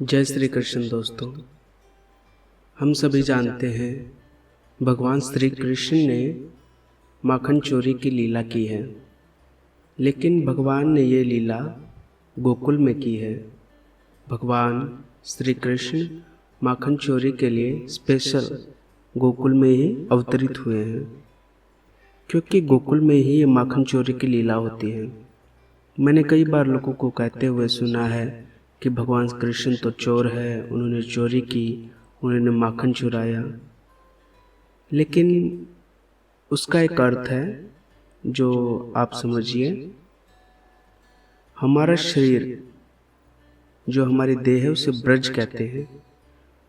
जय श्री कृष्ण दोस्तों। हम सभी जानते हैं भगवान श्री कृष्ण ने माखन चोरी की लीला की है, लेकिन भगवान ने ये लीला गोकुल में की है। भगवान श्री कृष्ण माखन चोरी के लिए स्पेशल गोकुल में ही अवतरित हुए हैं, क्योंकि गोकुल में ही ये माखन चोरी की लीला होती है। मैंने कई बार लोगों को कहते हुए सुना है कि भगवान कृष्ण तो चोर है, उन्होंने चोरी की, उन्होंने माखन चुराया। लेकिन उसका एक अर्थ है जो आप समझिए। हमारा शरीर जो हमारी देह है उसे ब्रज कहते हैं।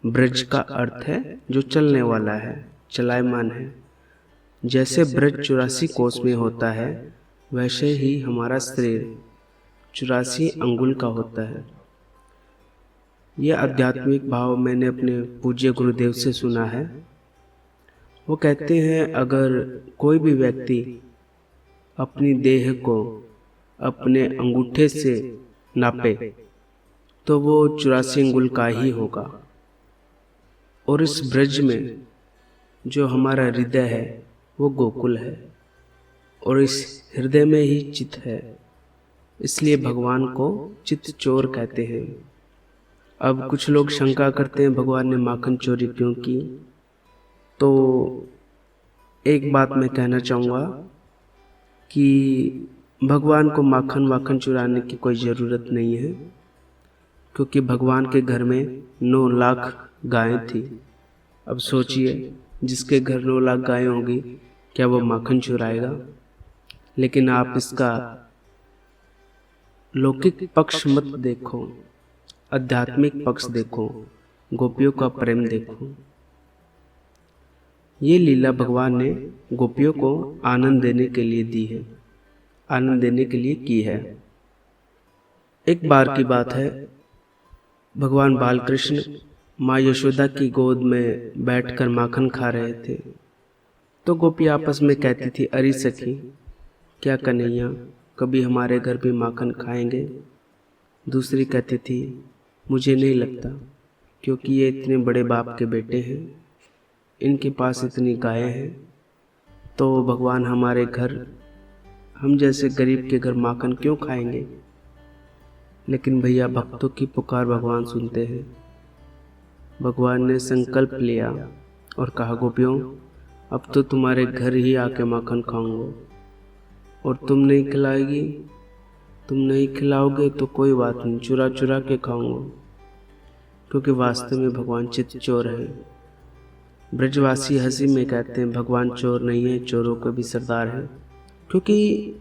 ब्रज का अर्थ है जो चलने वाला है, चलायमान है। जैसे ब्रज 84 कोस में होता है, वैसे ही हमारा शरीर 84 अंगुल का होता है। यह आध्यात्मिक भाव मैंने अपने पूज्य गुरुदेव से सुना है। वो कहते हैं अगर कोई भी व्यक्ति अपनी देह को अपने अंगूठे से नापे तो वो 84 अंगुल का ही होगा। और इस ब्रज में जो हमारा हृदय है वो गोकुल है, और इस हृदय में ही चित्त है, इसलिए भगवान को चित्त चोर कहते हैं। अब कुछ लोग शंका करते हैं भगवान ने माखन चोरी क्यों की। तो एक बात मैं कहना चाहूँगा कि भगवान को माखन चुराने की कोई ज़रूरत नहीं है, क्योंकि भगवान के घर में 9 लाख गायें थी। अब सोचिए, जिसके घर 9 लाख गायें होंगी, क्या वो माखन चुराएगा? लेकिन आप इसका लौकिक पक्ष मत देखो, आध्यात्मिक पक्ष देखो, गोपियों का प्रेम देखो। ये लीला भगवान ने गोपियों को आनंद देने के लिए दी है, आनंद देने के लिए की है। एक बार की बात है, भगवान बालकृष्ण माँ यशोदा की गोद में बैठकर माखन खा रहे थे। तो गोपी आपस में कहती थी, अरे सखी, क्या कन्हैया कभी हमारे घर भी माखन खाएंगे? दूसरी कहती थी, मुझे नहीं लगता, क्योंकि ये इतने बड़े बाप के बेटे हैं, इनके पास इतनी गायें हैं, तो भगवान हमारे घर, हम जैसे गरीब के घर माखन क्यों खाएंगे? लेकिन भैया, भक्तों की पुकार भगवान सुनते हैं। भगवान ने संकल्प लिया और कहा, गोपियों, अब तो तुम्हारे घर ही आके माखन खाऊंगा, और तुम नहीं खिलाएगी, तुम नहीं खिलाओगे तो कोई बात नहीं, चुरा चुरा के खाऊंगा, क्योंकि वास्तव में भगवान चित्त चोर है। ब्रजवासी हंसी में कहते हैं भगवान चोर नहीं है, चोरों का भी सरदार है। क्योंकि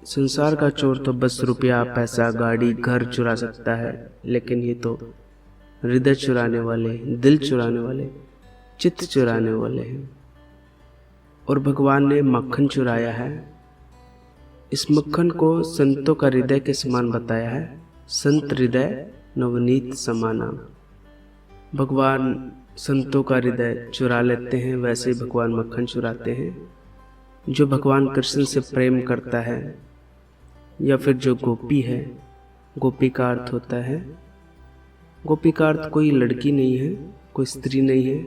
संसार का चोर तो बस रुपया, पैसा, गाड़ी, घर चुरा सकता है, लेकिन ये तो हृदय चुराने वाले, दिल चुराने वाले, चित्त चुराने वाले हैं। और भगवान ने मक्खन चुराया है। इस मक्खन को संतों का हृदय के समान बताया है। संत हृदय नवनीत समाना। भगवान संतों का हृदय चुरा लेते हैं, वैसे ही भगवान मक्खन चुराते हैं। जो भगवान कृष्ण से प्रेम करता है, या फिर जो गोपी है, गोपी का अर्थ होता है, गोपी का अर्थ कोई लड़की नहीं है, कोई स्त्री नहीं है।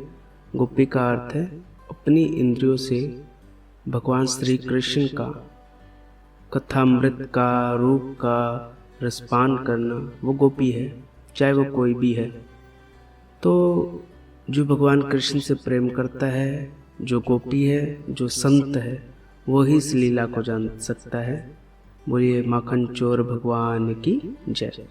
गोपी का अर्थ है अपनी इंद्रियों से भगवान श्री कृष्ण का कथामृत का, रूप का रसपान करना, वो गोपी है, चाहे वो कोई भी है। तो जो भगवान कृष्ण से प्रेम करता है, जो गोपी है, जो संत है, वो ही इस लीला को जान सकता है। बोलिए माखन चोर भगवान की जय।